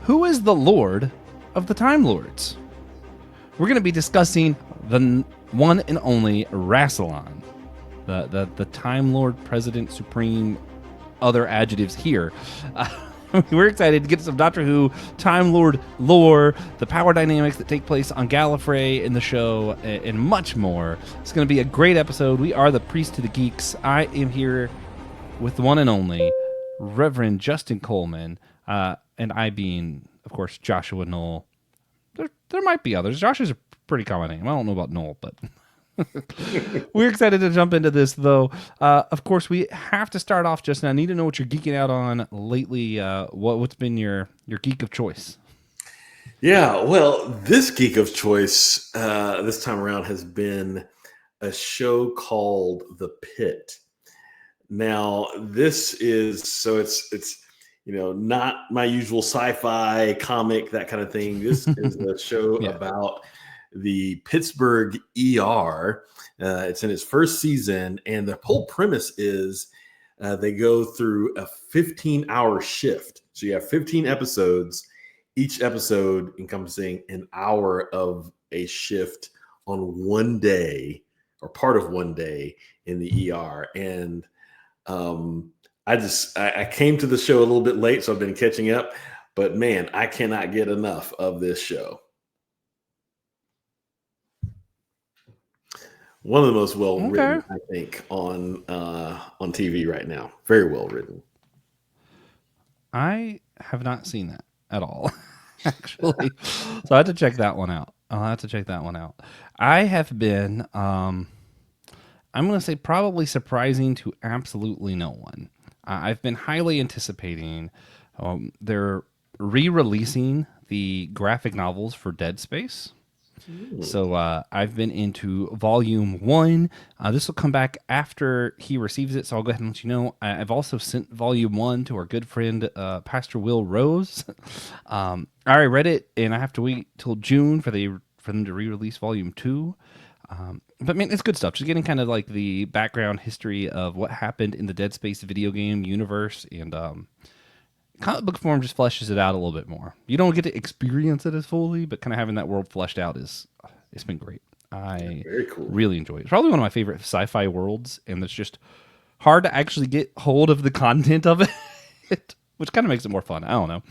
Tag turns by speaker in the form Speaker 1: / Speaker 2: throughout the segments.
Speaker 1: Who is the Lord of the Time Lords? We're going to be discussing the one and only Rassilon, the Time Lord, President, Supreme, other adjectives here. We're excited to get some Doctor Who Time Lord lore, the power dynamics that take place on Gallifrey in the show, and much more. It's going to be a great episode. We are the Priest to the Geeks. I am here with the one and only Reverend Justin Coleman, and I being, of course, Joshua Knoll. There might be others. Josh is a pretty common name. I don't know about Knoll, but we're excited to jump into this, though. Of course, we have to start off, Justin. I need to know what you're geeking out on lately. What's been your geek of choice?
Speaker 2: Yeah, well, this geek of choice this time around has been a show called The Pit. Now, this is it's not my usual sci-fi comic, that kind of thing. This is a show about the Pittsburgh ER. It's in its first season, and the whole premise is they go through a 15-hour shift. So you have 15 episodes, each episode encompassing an hour of a shift on one day or part of one day in the ER. And I came to the show a little bit late, so I've been catching up. But man, I cannot get enough of this show. One of the most well written, I think, on TV right now. Very well written.
Speaker 1: I have not seen that at all, actually. So I have to check that one out. I have been, I'm going to say probably surprising to absolutely no one. I've been highly anticipating. They're re-releasing the graphic novels for Dead Space. So I've been into volume 1. This will come back after he receives it, so I'll go ahead and let you know. I've also sent volume 1 to our good friend Pastor Will Rose. I already read it, and I have to wait till June for them to re-release volume 2. But man, it's good stuff. Just getting kind of like the background history of what happened in the Dead Space video game universe, and comic book form just fleshes it out a little bit more. You don't get to experience it as fully, but kind of having that world fleshed out it's been great. I really enjoy it. It's probably one of my favorite sci-fi worlds, and it's just hard to actually get hold of the content of it, which kind of makes it more fun. I don't know.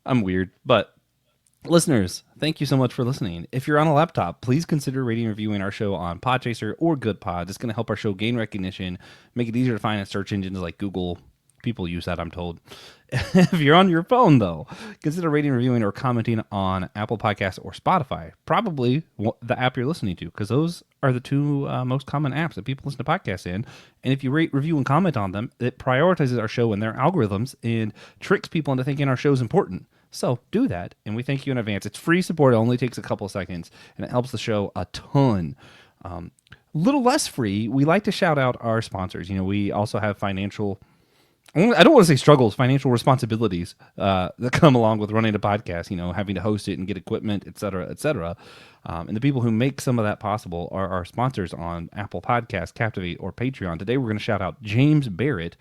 Speaker 1: I'm weird, but listeners, thank you so much for listening. If you're on a laptop, please consider rating and reviewing our show on Podchaser or GoodPod. It's going to help our show gain recognition, make it easier to find in search engines like Google. People use that, I'm told. If you're on your phone, though, consider rating, reviewing, or commenting on Apple Podcasts or Spotify. Probably the app you're listening to, because those are the two most common apps that people listen to podcasts in. And if you rate, review, and comment on them, it prioritizes our show in their algorithms and tricks people into thinking our show is important. So do that, and we thank you in advance. It's free support. It only takes a couple of seconds, and it helps the show a ton. Little less free, we like to shout out our sponsors. We also have financial... I don't want to say struggles, financial responsibilities that come along with running a podcast, having to host it and get equipment, et cetera, et cetera. And the people who make some of that possible are our sponsors on Apple Podcasts, Captivate, or Patreon. Today, we're going to shout out James Barrett.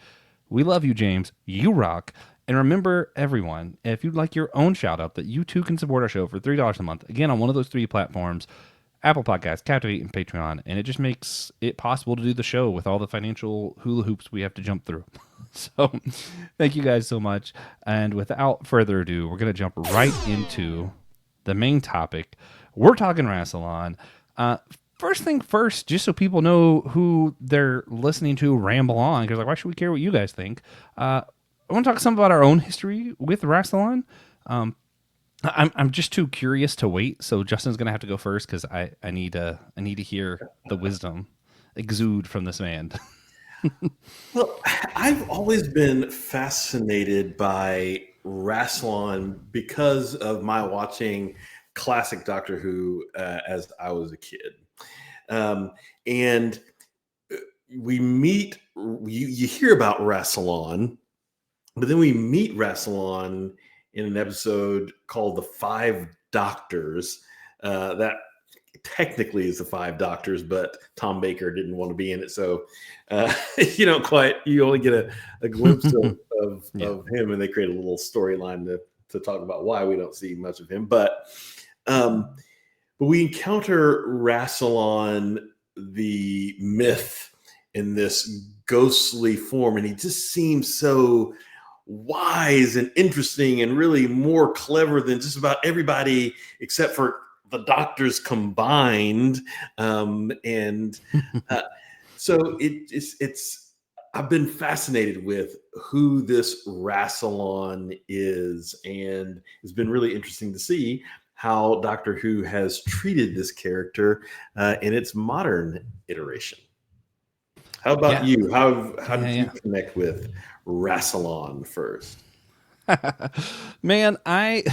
Speaker 1: We love you, James. You rock. And remember, everyone, if you'd like your own shout out, that you too can support our show for $3 a month. Again, on one of those 3 platforms, Apple Podcasts, Captivate, and Patreon. And it just makes it possible to do the show with all the financial hula hoops we have to jump through. So thank you guys so much. And without further ado, we're going to jump right into the main topic. We're talking Rassilon. First thing first, just so people know who they're listening to ramble on, because why should we care what you guys think? I want to talk some about our own history with Rassilon. I'm just too curious to wait, so Justin's gonna have to go first because I need to hear the wisdom exude from this man.
Speaker 2: Well, I've always been fascinated by Rassilon because of my watching classic Doctor Who as I was a kid, and we meet. You hear about Rassilon, but then we meet Rassilon in an episode called The Five Doctors. That technically is The Five Doctors, but Tom Baker didn't want to be in it. So you only get a glimpse of him, and they create a little storyline to to talk about why we don't see much of him. But we encounter Rassilon, the myth, in this ghostly form, and he just seems so wise and interesting and really more clever than just about everybody except for the doctors combined. And so it's I've been fascinated with who this Rassilon is, and it's been really interesting to see how Doctor Who has treated this character in its modern iteration. How about
Speaker 1: Yeah.
Speaker 2: you? How
Speaker 1: Yeah.
Speaker 2: did you
Speaker 1: Yeah.
Speaker 2: connect with Rassilon first?
Speaker 1: Man, I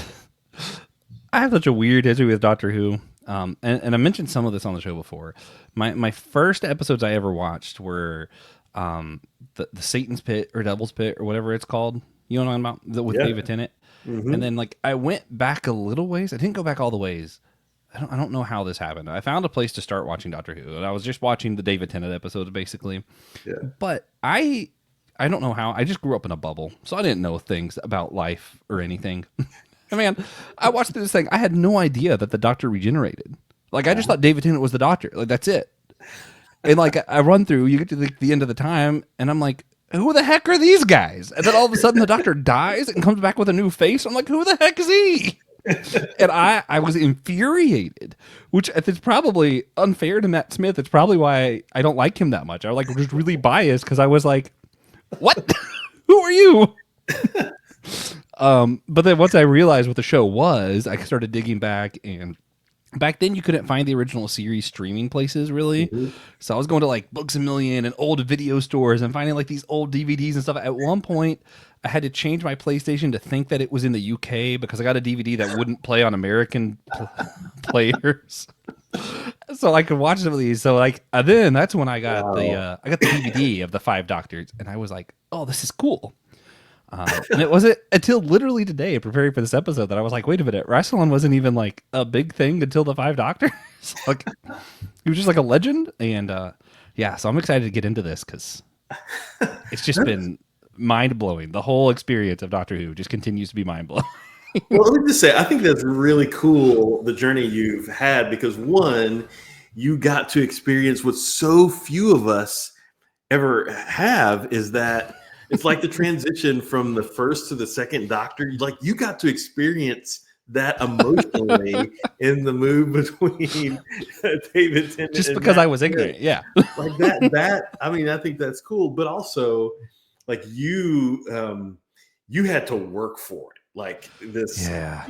Speaker 1: have such a weird history with Doctor Who. And I mentioned some of this on the show before. My first episodes I ever watched were the Satan's Pit or Devil's Pit or whatever it's called. You know what I'm talking about? With
Speaker 2: Yeah.
Speaker 1: David Tennant. And
Speaker 2: Hmm.
Speaker 1: then like I went back a little ways. I didn't go back all the ways. I don't know how this happened. I found a place to start watching Doctor Who, and I was just watching the David Tennant episodes basically.
Speaker 2: Yeah.
Speaker 1: But I don't know how. I just grew up in a bubble, so I didn't know things about life or anything. I mean, I watched this thing. I had no idea that the Doctor regenerated. Like I just thought David Tennant was the Doctor. Like that's it. And like I run through, you get to the end of the time, and I'm like, who the heck are these guys? And then all of a sudden, the Doctor dies and comes back with a new face. I'm like, who the heck is he? And I was infuriated, which it's probably unfair to Matt Smith. It's probably why I don't like him that much. I like was really biased because I was like, what? Who are you? But then once I realized what the show was, I started digging back, and back then you couldn't find the original series streaming places really.
Speaker 2: Hmm.
Speaker 1: So I was going to like Books a Million and old video stores and finding like these old DVDs and stuff. At one point, I had to change my PlayStation to think that it was in the UK because I got a DVD that wouldn't play on American players. So I could watch some of these. So like then that's when I got
Speaker 2: Wow.
Speaker 1: the DVD of the Five Doctors, and I was like, oh, this is cool. And it wasn't until literally today, preparing for this episode, that I was like, wait a minute, Rassilon wasn't even like a big thing until the Five Doctors. Like he was just like a legend, and yeah, so I'm excited to get into this because it's just been mind blowing. The whole experience of Doctor Who just continues to be mind blowing.
Speaker 2: Well, let me just say, I think that's really cool, the journey you've had, because one, you got to experience what so few of us ever have, is that it's like the transition from the first to the second Doctor. Like you got to experience that emotionally in the move between David Tennant
Speaker 1: Just
Speaker 2: and
Speaker 1: because
Speaker 2: Matt
Speaker 1: I was
Speaker 2: Smith.
Speaker 1: ignorant, yeah.
Speaker 2: Like that, I mean, I think that's cool, but also like you had to work for it, like this,
Speaker 1: Yeah.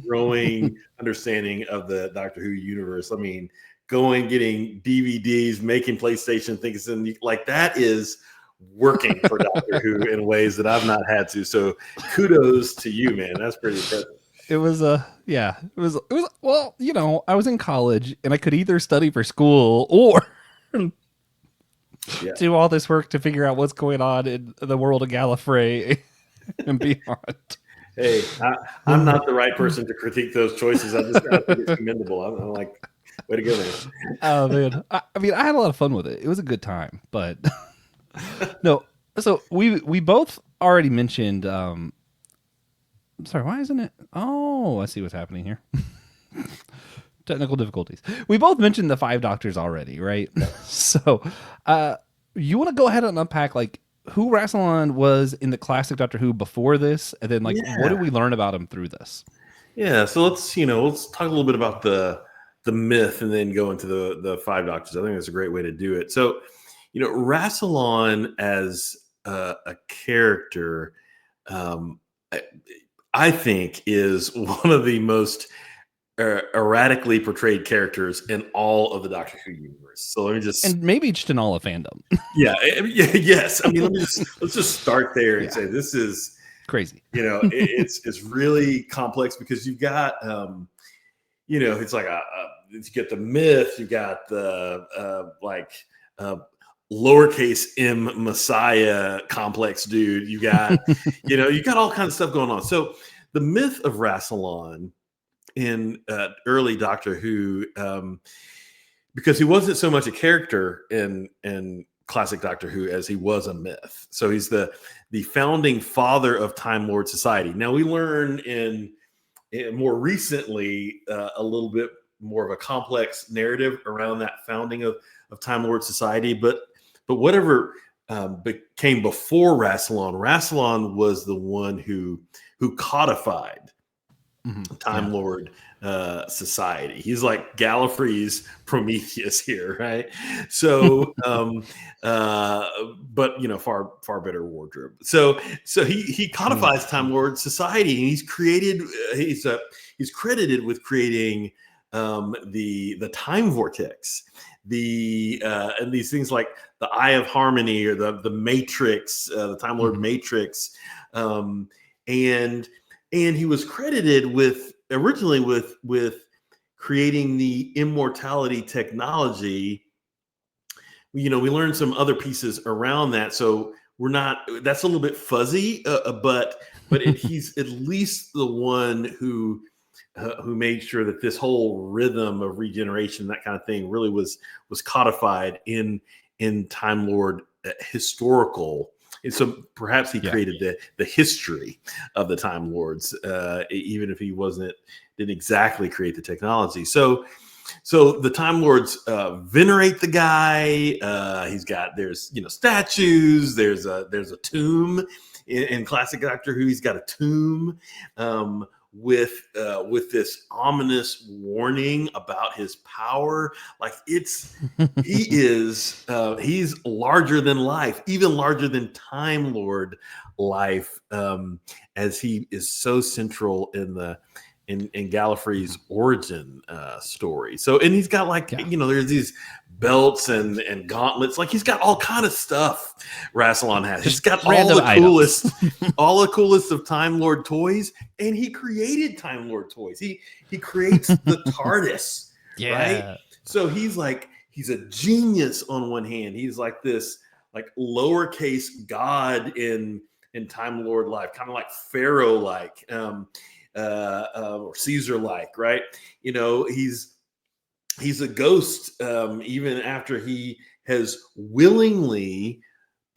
Speaker 2: growing understanding of the Doctor Who universe. I mean, going, getting DVDs, making PlayStation things, and like that is working for Doctor Who in ways that I've not had to. So kudos to you, man. That's pretty impressive.
Speaker 1: It was yeah, it was well, I was in college and I could either study for school or
Speaker 2: Yeah.
Speaker 1: do all this work to figure out what's going on in the world of Gallifrey and beyond.
Speaker 2: Hey, I'm not the right person to critique those choices. I just gotta think it's commendable. I'm like, way to go, man.
Speaker 1: Oh man, I mean, I had a lot of fun with it. It was a good time, but no. So we both already mentioned. I'm sorry, why isn't it? Oh, I see what's happening here. Technical difficulties. We both mentioned the Five Doctors already, right? So, you want to go ahead and unpack like who Rassilon was in the classic Doctor Who before this, and then like what did
Speaker 2: Yeah.
Speaker 1: we learn about him through this?
Speaker 2: Yeah. So let's talk a little bit about the myth and then go into the Five Doctors. I think that's a great way to do it. So, Rassilon as a character, um, I I think is one of the most erratically portrayed characters in all of the Doctor Who universe. So let me just,
Speaker 1: And maybe just in all of fandom.
Speaker 2: yeah, yeah, yes. I mean, let's just start there and
Speaker 1: Yeah,
Speaker 2: say this is,
Speaker 1: crazy.
Speaker 2: it's really complex because you've got, it's like you get the myth, you got the uh, lowercase m Messiah complex dude. You got, you got all kinds of stuff going on. So the myth of Rassilon in early Doctor Who, because he wasn't so much a character in classic Doctor Who as he was a myth. So he's the founding father of Time Lord society. Now we learn in more recently a little bit more of a complex narrative around that founding of Time Lord society, but whatever came before Rassilon, Rassilon was the one who codified Time Lord society. He's like Gallifrey's Prometheus here, right? So, but far better wardrobe. So he codifies Time Lord society, and he's created. He's credited with creating the time vortex, and these things like the Eye of Harmony or the Matrix, the Time Lord Matrix, and he was credited with originally with creating the immortality technology. We learned some other pieces around that, so we're not. That's a little bit fuzzy, but he's at least the one who made sure that this whole rhythm of regeneration, that kind of thing, really was codified in Time Lord historical. And so perhaps he created the history of the Time Lords, even if he didn't exactly create the technology. So the Time Lords venerate the guy. There's statues. There's a tomb in classic Doctor Who. He's got a tomb with this ominous warning about his power. Like he's larger than life, even larger than Time Lord life, as he is so central in Gallifrey's origin story. So, and he's got there's these belts and gauntlets. Like he's got all kind of stuff Rassilon has. He's got all the coolest of Time Lord toys, and he created Time Lord toys. He creates the TARDIS, right? So he's a genius on one hand. He's like this lowercase god in Time Lord life, kind of like Pharaoh like. Or Caesar like, right? He's a ghost even after he has willingly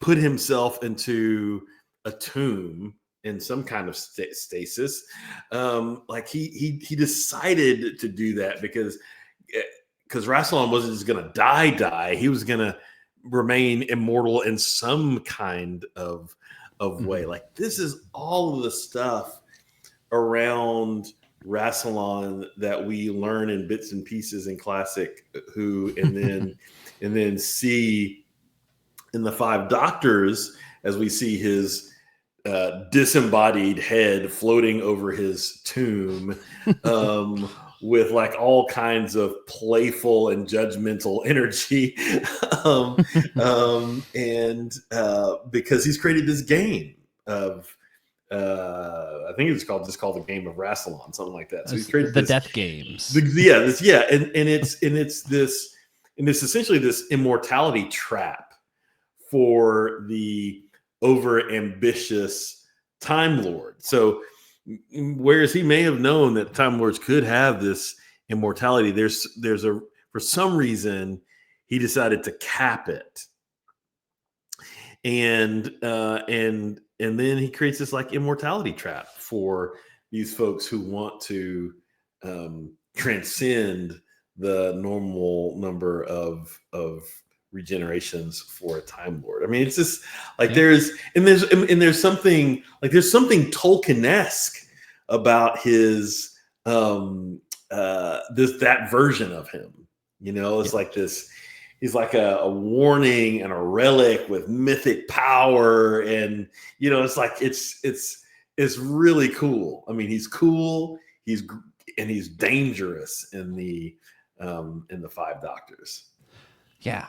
Speaker 2: put himself into a tomb in some kind of stasis. He decided to do that because Rassilon wasn't just going to die. He was going to remain immortal in some kind of way. Like this is all of the stuff around Rassilon that we learn in bits and pieces in classic Who, and then see in the Five Doctors as we see his disembodied head floating over his tomb, with all kinds of playful and judgmental energy, and because he's created this game of. I think it's just called the game of Rassilon, something like that. So he's created
Speaker 1: the death games.
Speaker 2: And it's essentially this immortality trap for the over ambitious Time Lord. So whereas he may have known that Time Lords could have this immortality, for some reason he decided to cap it, and then he creates this immortality trap for these folks who want to transcend the normal number of regenerations for a Time Lord. I mean, it's just there's something Tolkien-esque about his that version of him. It's like this. He's like a warning and a relic with mythic power, and it's really cool. I mean, he's cool. He's dangerous in the Five Doctors.
Speaker 1: Yeah.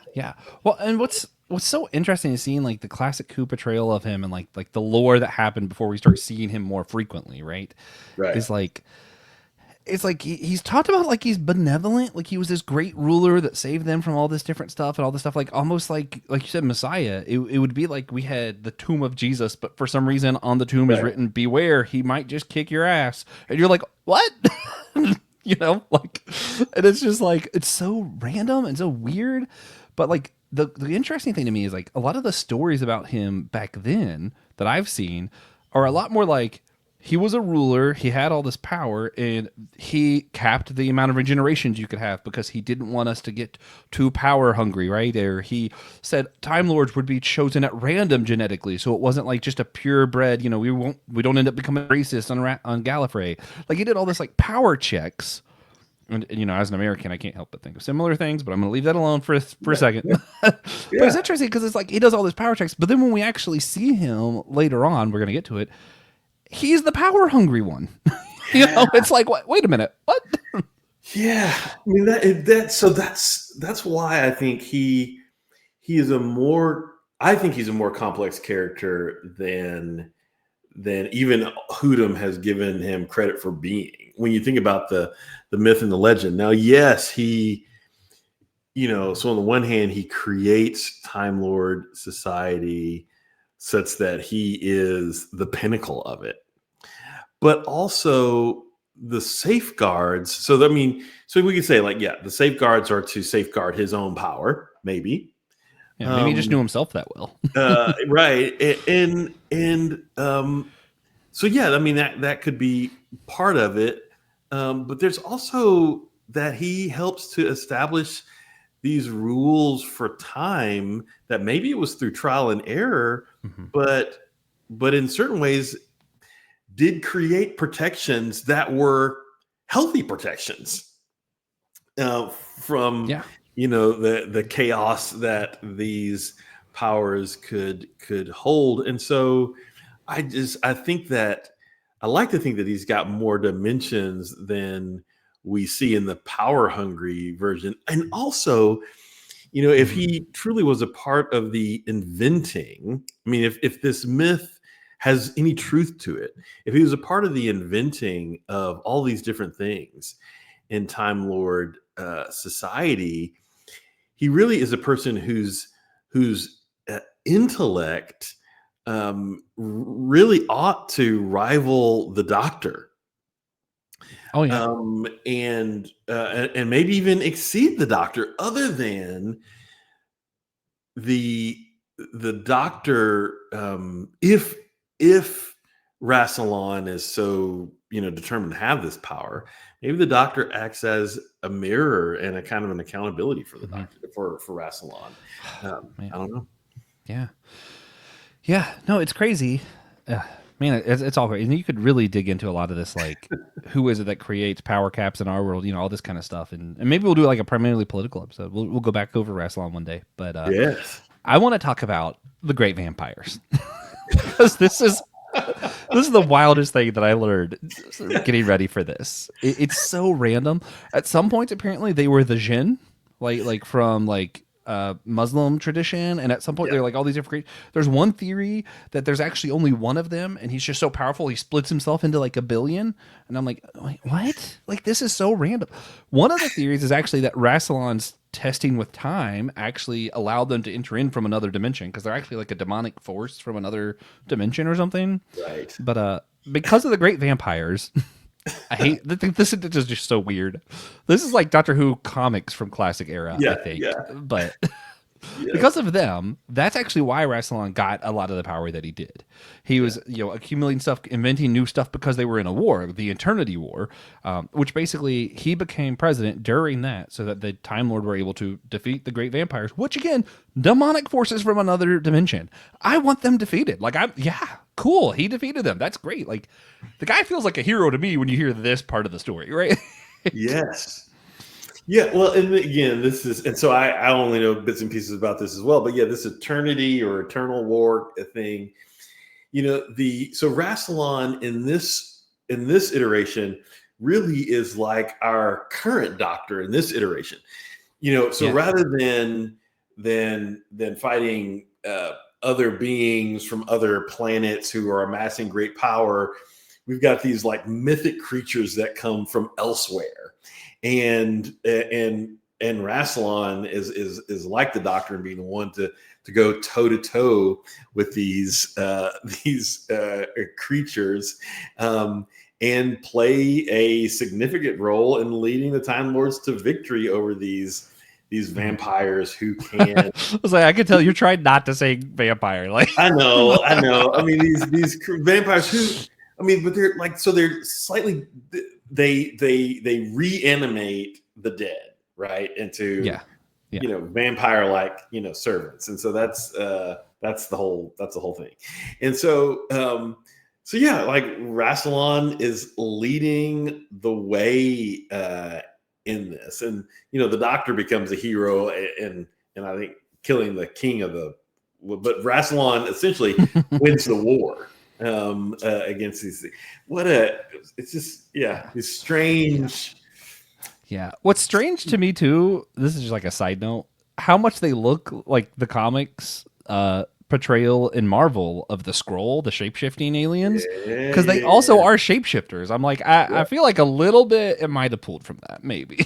Speaker 1: Well, and what's so interesting is seeing the classic Who portrayal of him and like the lore that happened before we start seeing him more frequently, right?
Speaker 2: Right.
Speaker 1: It's like he's talked about he's benevolent, he was this great ruler that saved them from all this different stuff and all this stuff, almost like you said, Messiah. It would be like we had the tomb of Jesus, but for some reason on the tomb is written, "Beware, he might just kick your ass," and you're like, what? And it's just it's so random and so weird, but the interesting thing to me is like a lot of the stories about him back then that I've seen are a lot more like he was a ruler, he had all this power, and he capped the amount of regenerations you could have because he didn't want us to get too power hungry, right? Or he said Time Lords would be chosen at random genetically, so it wasn't like just a purebred. We don't end up becoming racist on Gallifrey. Like he did all this like power checks. And as an American, I can't help but think of similar things, but I'm going to leave that alone for a second.
Speaker 2: Yeah.
Speaker 1: But it's
Speaker 2: Yeah.
Speaker 1: interesting because it's like he does all these power checks, but then when we actually see him later on, we're going to get to it. He's the power hungry one.
Speaker 2: Yeah.
Speaker 1: It's like, what? Wait a minute, what?
Speaker 2: Yeah. I mean that's why I think he is a more I think he's a more complex character than even Hoodum has given him credit for being. When you think about the myth and the legend. Now, yes, so on the one hand, he creates Time Lord society such that he is the pinnacle of it. But also the safeguards. So we could say like, yeah, the safeguards are to safeguard his own power, maybe.
Speaker 1: Yeah, maybe he just knew himself that well.
Speaker 2: Right. So yeah, I mean that could be part of it. But there's also that he helps to establish these rules for time that maybe it was through trial and error,
Speaker 1: Mhm.
Speaker 2: but in certain ways did create protections that were healthy protections from
Speaker 1: Yeah.
Speaker 2: the chaos that these powers could hold. And so I think that I like to think that he's got more dimensions than we see in the power hungry version. And also, if he truly was a part of the inventing, I mean, if this myth has any truth to it, if he was a part of the inventing of all these different things in Time Lord society, he really is a person whose intellect really ought to rival the Doctor,
Speaker 1: Oh yeah.
Speaker 2: and maybe even exceed the Doctor. Other than the Doctor, if Rassilon is so determined to have this power, maybe the Doctor acts as a mirror and a kind of an accountability for the
Speaker 1: Mhm.
Speaker 2: Doctor for Rassilon. I
Speaker 1: Man.
Speaker 2: don't know.
Speaker 1: Yeah. Yeah. No, it's crazy. Man, it's all great. And you could really dig into a lot of this, like, who is it that creates power caps in our world, all this kind of stuff. And maybe we'll do like a primarily political episode. We'll go back over Rassilon one day. But
Speaker 2: Yes.
Speaker 1: I want to talk about the great vampires. Because this is the wildest thing that I learned getting ready for this. It's so random. At some points, apparently, they were the jinn, like from like Muslim tradition, and at some point
Speaker 2: Yeah.
Speaker 1: they're like all these different. There's one theory that there's actually only one of them, and he's just so powerful he splits himself into like a billion. And I'm like, wait, what? Like this is so random. One of the theories is actually that Rassilon's testing with time actually allowed them to enter in from another dimension because they're actually like a demonic force from another dimension or something.
Speaker 2: Right.
Speaker 1: But because of the great vampires, I hate this is just so weird. This is like Doctor Who comics from classic era, I
Speaker 2: Yeah.
Speaker 1: think.
Speaker 2: Yeah.
Speaker 1: But
Speaker 2: Yes.
Speaker 1: because of them, that's actually why Rassilon got a lot of the power that he did. He was, accumulating stuff, inventing new stuff because they were in a war, the Eternity War, which basically he became president during that, so that the Time Lord were able to defeat the great vampires, which again, demonic forces from another dimension. I want them defeated. Cool. He defeated them. That's great. Like the guy feels like a hero to me when you hear this part of the story, right?
Speaker 2: Yes. Yeah, well, and again, and so I only know bits and pieces about this as well, but yeah, this eternity or eternal war thing, so Rassilon in this iteration really is like our current Doctor in this iteration, so
Speaker 1: Yeah.
Speaker 2: rather than fighting other beings from other planets who are amassing great power, we've got these like mythic creatures that come from elsewhere. And Rassilon is like the Doctor in being the one to go toe to toe with these creatures, and play a significant role in leading the Time Lords to victory over these these vampires who can.
Speaker 1: I was like, I could tell you're trying not to say vampire. Like,
Speaker 2: I know. I mean, these vampires who, I mean, but they're like, so they're slightly, they reanimate the dead, right, into
Speaker 1: yeah, yeah,
Speaker 2: vampire like servants, and so that's the whole thing, and so yeah, like Rassilon is leading the way in this, and the Doctor becomes a hero, and I think killing the king of the, but Rassilon essentially wins the war against these. It's just these strange.
Speaker 1: yeah. What's strange to me too, this is just like a side note, how much they look like the comics portrayal in Marvel of the scroll, the shape-shifting aliens, because they also are shapeshifters. I'm like, I feel like a little bit it might have pulled from that, maybe.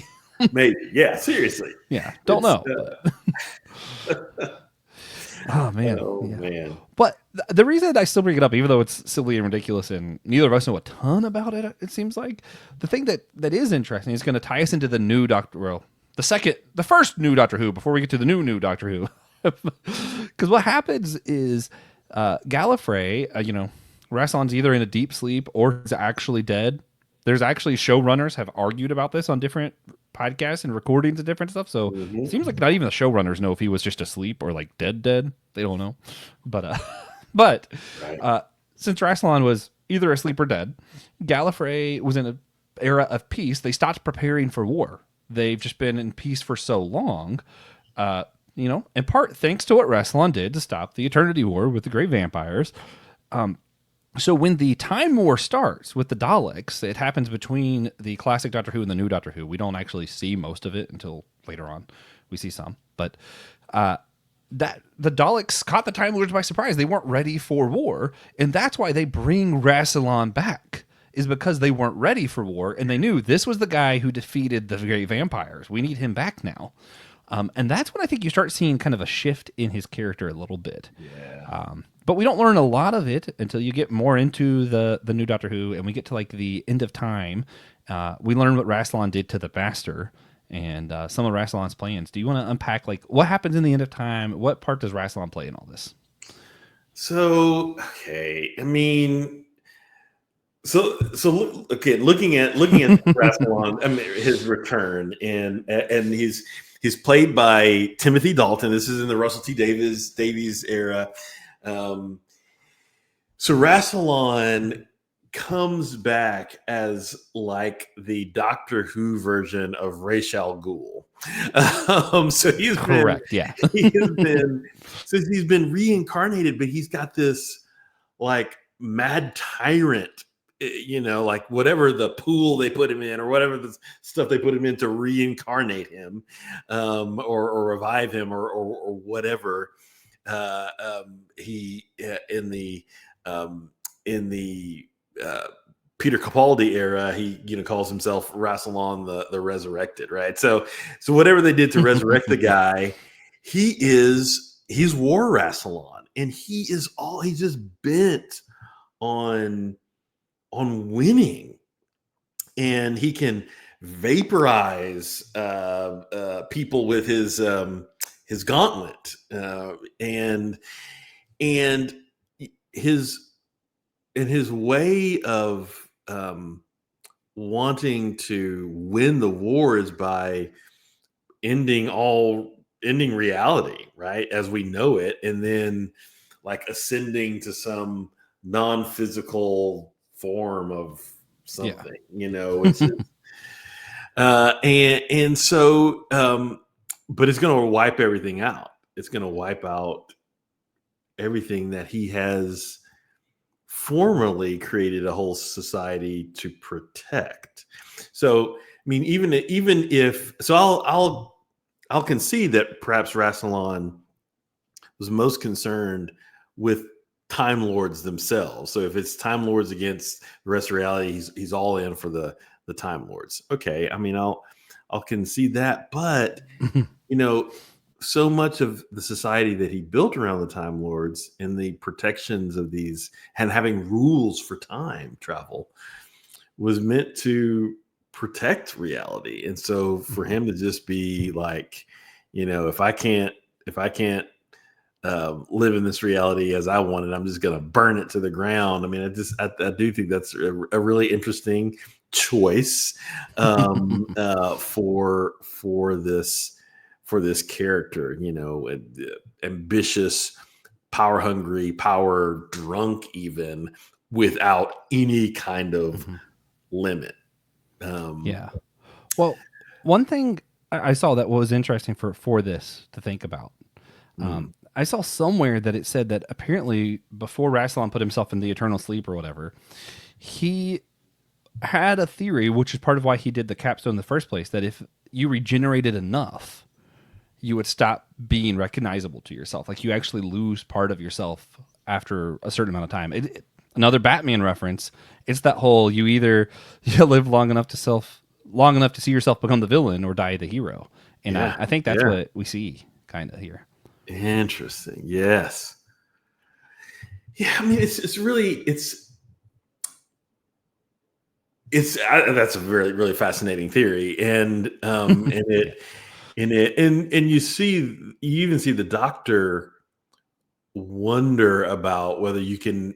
Speaker 2: Maybe, yeah, seriously.
Speaker 1: Yeah, don't know. Oh man,
Speaker 2: Oh
Speaker 1: yeah.
Speaker 2: man.
Speaker 1: But the reason I still bring it up, even though it's silly and ridiculous, and neither of us know a ton about it, it seems like the thing that is interesting is going to tie us into the new Doctor. Well, the first new Doctor Who before we get to the new Doctor Who. Because what happens is Gallifrey, Rassilon's either in a deep sleep or is actually dead. There's actually showrunners have argued about this on different podcasts and recordings and different stuff. So it seems like not even the showrunners know if he was just asleep or like dead. They don't know. But
Speaker 2: Right.
Speaker 1: since Rassilon was either asleep or dead, Gallifrey was in an era of peace. They stopped preparing for war. They've just been in peace for so long. In part thanks to what Rassilon did to stop the Eternity War with the Great Vampires. So when the Time War starts with the Daleks, it happens between the classic Doctor Who and the new Doctor Who. We don't actually see most of it until later on. We see some, but that the Daleks caught the Time Lords by surprise. They weren't ready for war, and that's why they bring Rassilon back. Is because they weren't ready for war, and they knew this was the guy who defeated the Great Vampires. We need him back now. And that's when I think you start seeing kind of a shift in his character a little bit.
Speaker 2: Yeah.
Speaker 1: But we don't learn a lot of it until you get more into the new Doctor Who, and we get to like the end of time. We learn what Rassilon did to the Master and some of Rassilon's plans. Do you want to unpack like what happens in the end of time? What part does Rassilon play in all this?
Speaker 2: So okay, I mean, okay, looking at Rassilon, I mean, his return, and he's played by Timothy Dalton. This is in the Russell T Davies era. So Rassilon comes back as like the Doctor Who version of Ra's al Ghul. So
Speaker 1: Correct. Yeah.
Speaker 2: He's been reincarnated, but he's got this like mad tyrant, like whatever the pool they put him in or whatever the stuff they put him in to reincarnate him, or revive him or whatever. He in the Peter Capaldi era, he calls himself Rassilon the Resurrected, right? So whatever they did to resurrect the guy, he's War Rassilon, and he's just bent on winning, and he can vaporize people with his gauntlet, and his way of wanting to win the war is by ending reality, right, as we know it, and then like ascending to some non-physical form of something. It's and so but it's going to wipe everything out. It's going to wipe out everything that he has formerly created a whole society to protect. So, I mean, even if so, I'll concede that perhaps Rassilon was most concerned with Time Lords themselves. So if it's Time Lords against the rest of reality, he's all in for the Time Lords. Okay, I mean, I'll concede that, but so much of the society that he built around the Time Lords and the protections of these and having rules for time travel was meant to protect reality. And so for him to just be like, if I can't live in this reality as I want it, I'm just going to burn it to the ground. I mean, I do think that's a really interesting choice for this character. Ambitious, power hungry, power drunk, even without any kind of limit.
Speaker 1: Yeah. Well, one thing I saw that was interesting for this to think about. I saw somewhere that it said that apparently before Rassilon put himself in the eternal sleep or whatever, he had a theory, which is part of why he did the capstone in the first place, that if you regenerated enough, you would stop being recognizable to yourself. Like you actually lose part of yourself after a certain amount of time. Another Batman reference. It's that whole you either you live long enough to see yourself become the villain or die the hero. And
Speaker 2: Yeah,
Speaker 1: I think that's
Speaker 2: yeah.
Speaker 1: what we see kind of here.
Speaker 2: Interesting. Yes. Yeah. I mean, it's really that's a really really fascinating theory, and
Speaker 1: Yeah.
Speaker 2: you even see the Doctor wonder about whether you can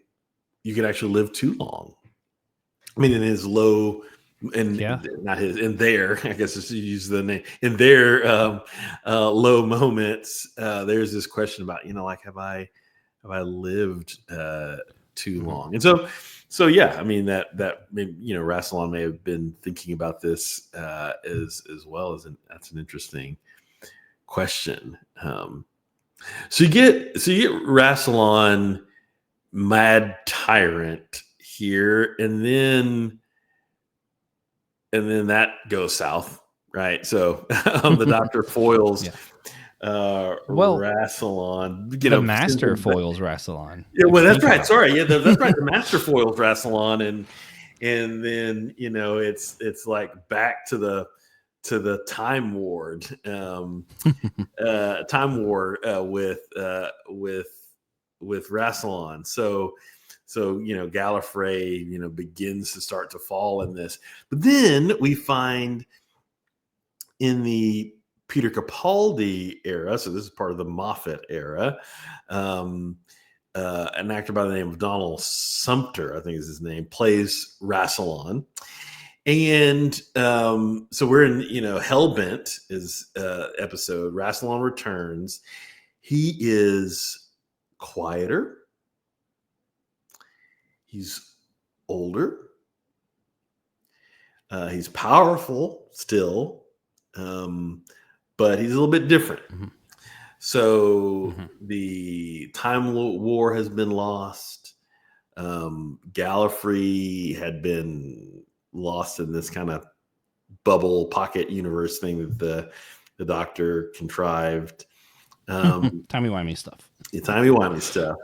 Speaker 2: actually live too long. I mean, in his low,
Speaker 1: Yeah.
Speaker 2: and not his, in their, I guess just to use the name, in their low moments, there's this question about, like, have I lived too long? And so yeah, I mean that maybe, Rassilon may have been thinking about this as well as that's an interesting question. So you get Rassilon, mad tyrant here, and then that goes south, right? So the Doctor foils
Speaker 1: Yeah. Well,
Speaker 2: Rassilon,
Speaker 1: the
Speaker 2: sends
Speaker 1: master
Speaker 2: him back.
Speaker 1: foils Rassilon.
Speaker 2: Yeah,
Speaker 1: If
Speaker 2: well,
Speaker 1: you
Speaker 2: that's
Speaker 1: think
Speaker 2: right.
Speaker 1: about it.
Speaker 2: Sorry, yeah, that's right. The Master foils Rassilon, and then it's like back to the time war with Rassilon. So Gallifrey begins to start to fall in this, but then we find in the Peter Capaldi era, so this is part of the Moffat era, an actor by the name of Donald Sumter, I think is his name, plays Rassilon. And so we're in, Hellbent is episode. Rassilon returns. He is quieter. He's older. He's powerful still, but he's a little bit different. So the Time War has been lost. Gallifrey had been lost in this kind of bubble pocket universe thing that the Doctor contrived.
Speaker 1: Timey-wimey stuff.
Speaker 2: Timey-wimey stuff.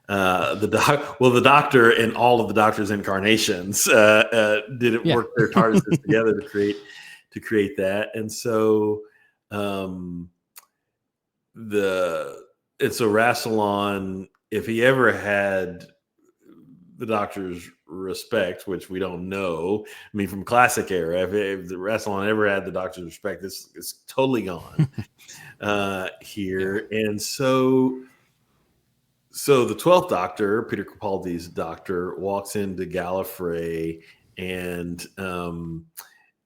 Speaker 2: The Doctor and all of the Doctor's incarnations didn't
Speaker 1: Yeah.
Speaker 2: work their TARDISes together to create that, and so Rassilon, if he ever had the Doctor's respect, which we don't know. I mean, from classic era, if the Rassilon ever had the Doctor's respect, this is totally gone here, and so the 12th Doctor, Peter Capaldi's Doctor, walks into Gallifrey, and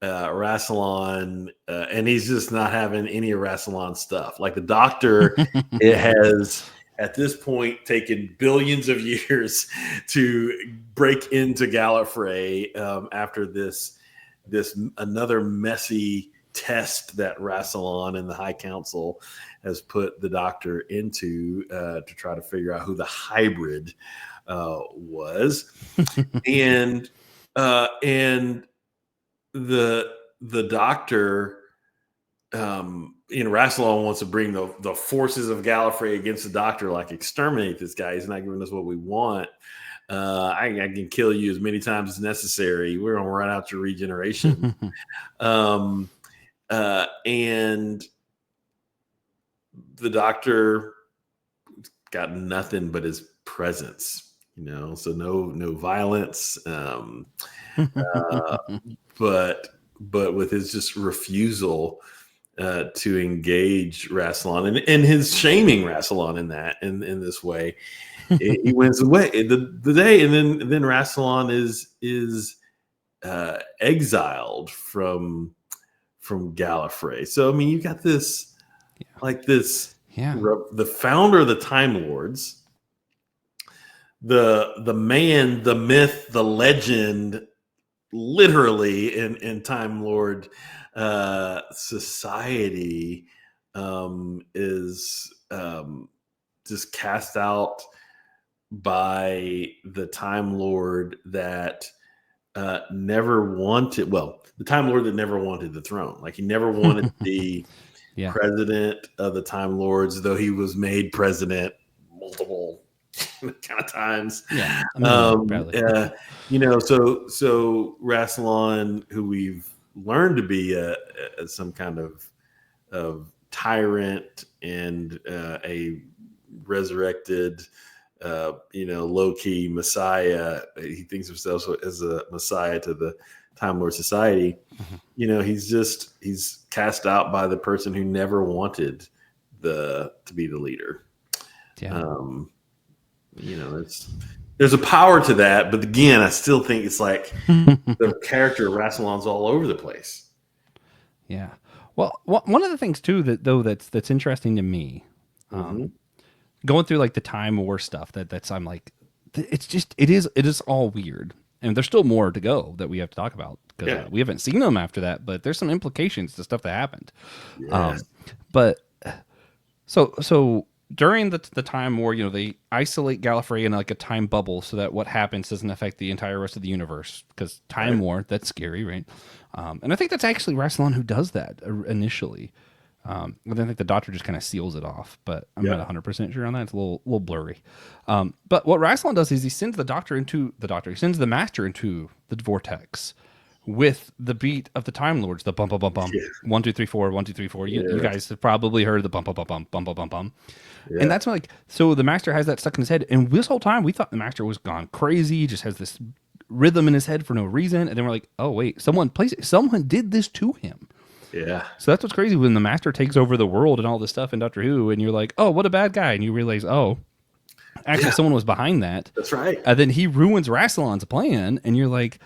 Speaker 2: Rassilon, and he's just not having any of Rassilon's stuff. Like the Doctor, it has at this point taken billions of years to break into Gallifrey after this another messy test that Rassilon and the High Council has put the Doctor into to try to figure out who the hybrid was, and the Doctor, Rassilon wants to bring the forces of Gallifrey against the Doctor, like exterminate this guy. He's not giving us what we want. I can kill you as many times as necessary. We're gonna run out your regeneration. And the Doctor got nothing but his presence, so no violence, but with his just refusal to engage Rassilon and his shaming Rassilon in this way. He wins away the day, and then Rassilon is exiled from Gallifrey. So I mean, you got this like this
Speaker 1: Yeah.
Speaker 2: the founder of the Time Lords, the man, the myth, the legend, literally in Time Lord society, is just cast out by the Time Lord that never wanted. Well, the Time Lord that never wanted the throne. Like he never wanted to be
Speaker 1: Yeah.
Speaker 2: president of the Time Lords, though he was made president multiple kind of times.
Speaker 1: Yeah. I mean, badly.
Speaker 2: So Rassilon, who we've learned to be some kind of tyrant and a resurrected, low key messiah. He thinks of himself as a messiah to the Time Lord Society. Mm-hmm. He's cast out by the person who never wanted to be the leader.
Speaker 1: Yeah.
Speaker 2: There's a power to that, but again, I still think it's like the character of Rassilon's all over the place.
Speaker 1: Yeah. Well, one of the things too that's interesting to me, going through like the Time War stuff I'm like, it is all weird, and there's still more to go that we have to talk about because we haven't seen them after that, but there's some implications to stuff that happened.
Speaker 2: Yes.
Speaker 1: But so during the Time War, they isolate Gallifrey in like a time bubble so that what happens doesn't affect the entire rest of the universe. Because Time War, that's scary, right? And I think that's actually Rassilon who does that initially. I think the Doctor just kind of seals it off, but I'm not 100% sure on that. It's a little blurry. But what Rassilon does is he sends he sends the Master into the vortex with the beat of the Time Lords, the bum bum bum bum, 1 2 3 4 1 2 3 4. You guys have probably heard the bum bum bum bum bum bum bum bum. Yeah. And that's like, so the Master has that stuck in his head, and this whole time we thought the Master was gone crazy. He just has this rhythm in his head for no reason, and then we're like, oh wait, someone did this to him.
Speaker 2: Yeah.
Speaker 1: So that's what's crazy when the Master takes over the world and all this stuff in Doctor Who, and you're like, oh, what a bad guy, and you realize, oh, actually someone was behind that.
Speaker 2: That's right.
Speaker 1: And then he ruins Rassilon's plan, and you're like,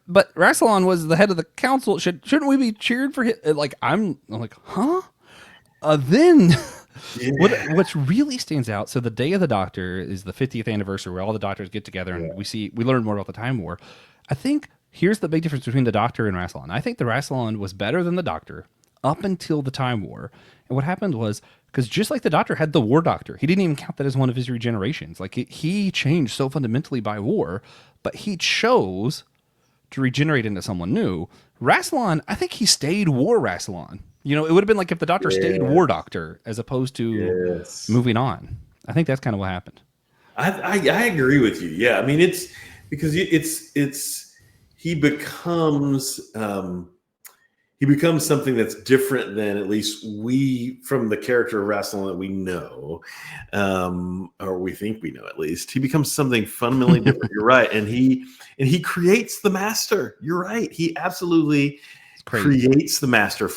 Speaker 1: but Rassilon was the head of the council. Shouldn't we be cheered for him? Like I'm like, huh? Then what really stands out. So the Day of the Doctor is the 50th anniversary, where all the Doctors get together and we learn more about the Time War. I think here's the big difference between the Doctor and Rassilon. I think the Rassilon was better than the Doctor up until the Time War. And what happened was, because just like the Doctor had the War Doctor, he didn't even count that as one of his regenerations. Like he changed so fundamentally by war, but he chose to regenerate into someone new. Rassilon, I think he stayed War Rassilon. It would have been like if the Doctor stayed War Doctor as opposed to moving on. I think that's kind of what happened.
Speaker 2: I agree with you. Yeah, I mean it's because he becomes something that's different than at least we from the character of Rassilon that we know, or we think we know at least. He becomes something fundamentally different. You're right, and he creates the Master. You're right. He absolutely creates the Master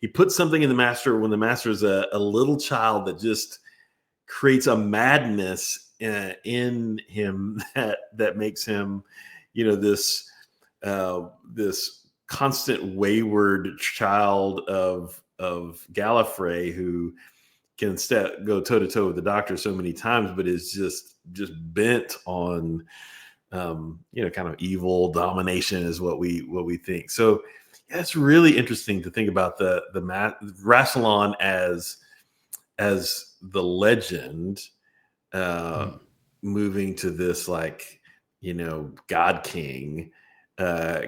Speaker 2: he puts something in the Master when the Master is a little child that just creates a madness in him that makes him, this constant wayward child of Gallifrey who can go toe to toe with the Doctor so many times, but is just bent on, kind of evil domination is what we think. So yeah, it's really interesting to think about the Rassilon as the legend, moving to this God King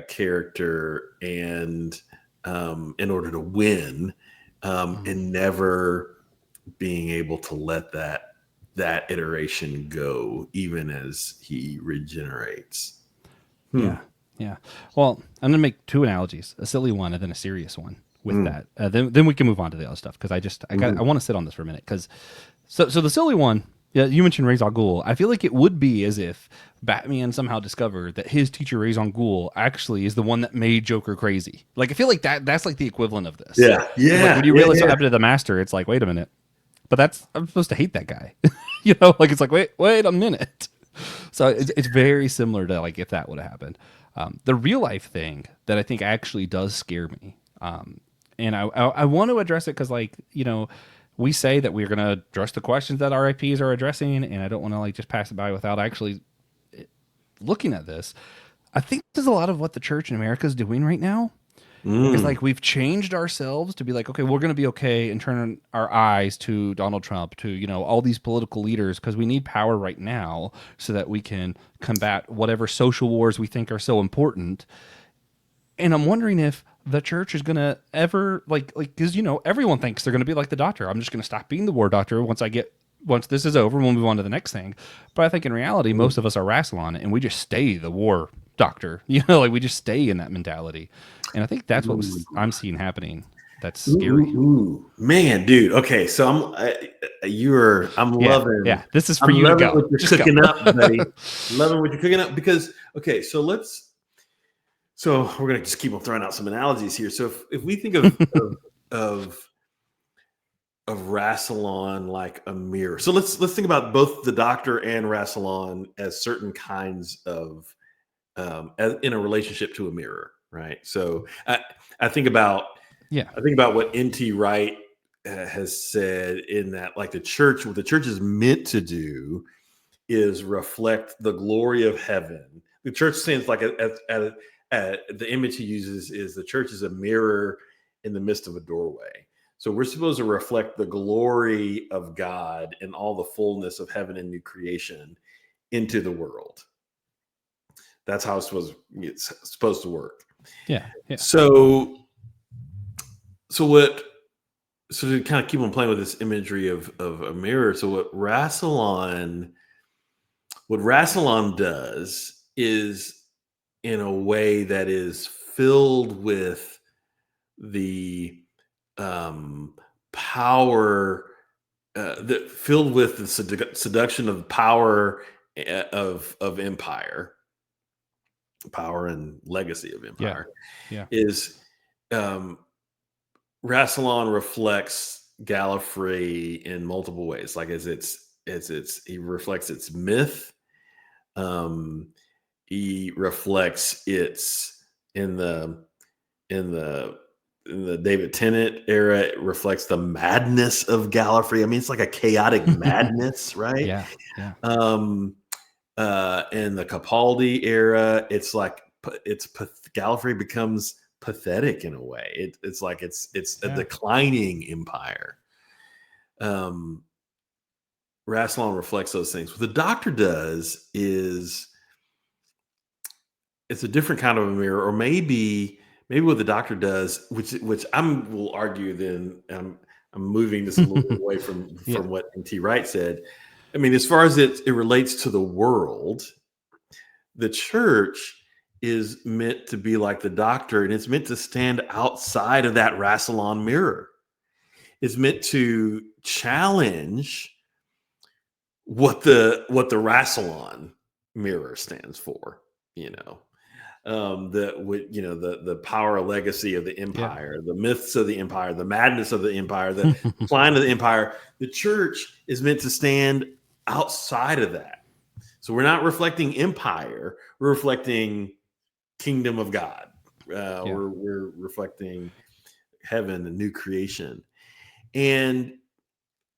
Speaker 2: character, and in order to win, and never being able to let that iteration go, even as he regenerates.
Speaker 1: Yeah. Well, I'm gonna make two analogies: a silly one and then a serious one. With that, then we can move on to the other stuff because I want to sit on this for a minute. Because so the silly one, Yeah, you mentioned Ra's al Ghul. I feel like it would be as if Batman somehow discovered that his teacher Ra's al Ghul actually is the one that made Joker crazy. Like I feel like that's like the equivalent of this.
Speaker 2: Yeah,
Speaker 1: It's like
Speaker 2: yeah,
Speaker 1: when you
Speaker 2: yeah,
Speaker 1: realize what
Speaker 2: yeah.
Speaker 1: happened to the Master, it's like, wait a minute, but that's I'm supposed to hate that guy. You know, like it's like wait a minute. So it's very similar to like if that would have happened. The real life thing that I think actually does scare me, and I want to address it because like we say that we're going to address the questions that RIPs are addressing, and I don't want to like just pass it by without actually looking at this. I think this is a lot of what the church in America is doing right now. Is
Speaker 2: Mm.
Speaker 1: like we've changed ourselves to be like, okay, we're going to be okay and turn our eyes to Donald Trump, to all these political leaders because we need power right now so that we can combat whatever social wars we think are so important. And I'm wondering if the church is gonna ever like because everyone thinks they're gonna be like the doctor. I'm just gonna stop being the war doctor once this is over. We'll move on to the next thing. But I think in reality, most of us are Rassilon, and we just stay the war doctor. Like we just stay in that mentality. And I think that's what
Speaker 2: Ooh.
Speaker 1: I'm seeing happening. That's
Speaker 2: Ooh,
Speaker 1: scary.
Speaker 2: ooh, ooh. Man, dude. Okay, so I'm
Speaker 1: Yeah,
Speaker 2: loving
Speaker 1: yeah. This is for
Speaker 2: I'm
Speaker 1: you to
Speaker 2: loving
Speaker 1: go.
Speaker 2: what you're
Speaker 1: Just go.
Speaker 2: cooking up, buddy. Loving what you're cooking up because okay, so we're gonna just keep on throwing out some analogies here. So if we think of of Rassilon like a mirror. So let's think about both the Doctor and Rassilon as certain kinds of in a relationship to a mirror, right? So I think about
Speaker 1: Yeah,
Speaker 2: I think about what N.T. Wright has said in that, like what the church is meant to do is reflect the glory of heaven. The church stands like the image he uses is the church is a mirror in the midst of a doorway. So we're supposed to reflect the glory of God and all the fullness of heaven and new creation into the world. That's how it's supposed to work.
Speaker 1: yeah, yeah.
Speaker 2: So so what so to kind of keep on playing with this imagery of a mirror, so what Rassilon does is in a way that is filled with the power that filled with the seduction of power of empire, power and legacy of
Speaker 1: Yeah,
Speaker 2: empire
Speaker 1: yeah,
Speaker 2: is um Rassilon reflects Gallifrey in multiple ways. Like he reflects its myth. Um, he reflects its in the in the in the David Tennant era. It reflects the madness of Gallifrey. I mean, it's like a chaotic madness, right?
Speaker 1: yeah, yeah,
Speaker 2: Um, in the Capaldi era, it's like Gallifrey becomes pathetic in a way. It's like it's a
Speaker 1: yeah.
Speaker 2: declining empire. Um, Rassilon reflects those things. What the Doctor does is it's a different kind of a mirror, or maybe what the Doctor does, which I will argue. Then I'm moving this a little bit away from
Speaker 1: Yeah,
Speaker 2: what N.T. Wright said. I mean, as far as it relates to the world, the church is meant to be like the Doctor, and it's meant to stand outside of that Rassilon mirror. It's meant to challenge what the Rassilon mirror stands for. You know, the power legacy of the
Speaker 1: yeah.
Speaker 2: empire, the myths of the empire, the madness of the empire, the decline of the empire. The church is meant to stand outside of that. So we're not reflecting empire; we're reflecting kingdom of God.
Speaker 1: Yeah,
Speaker 2: We're reflecting heaven and new creation, and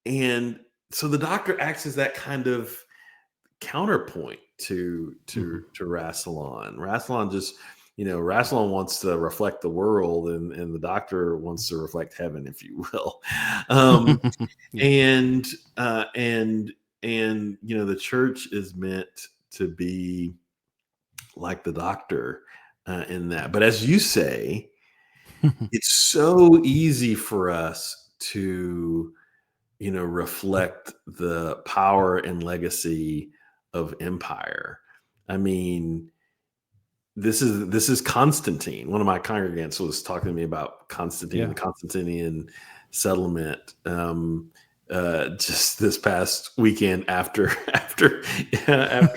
Speaker 2: and so the Doctor acts as that kind of counterpoint
Speaker 1: hmm,
Speaker 2: to Rassilon. Rassilon wants to reflect the world, and the Doctor wants to reflect heaven, if you will. Um,
Speaker 1: yeah,
Speaker 2: and the church is meant to be like the Doctor in that. But as you say, it's so easy for us to reflect the power and legacy of empire. I mean, this is Constantine. One of my congregants was talking to me about Constantine,
Speaker 1: yeah,
Speaker 2: the Constantinian settlement, just this past weekend after
Speaker 1: Yeah.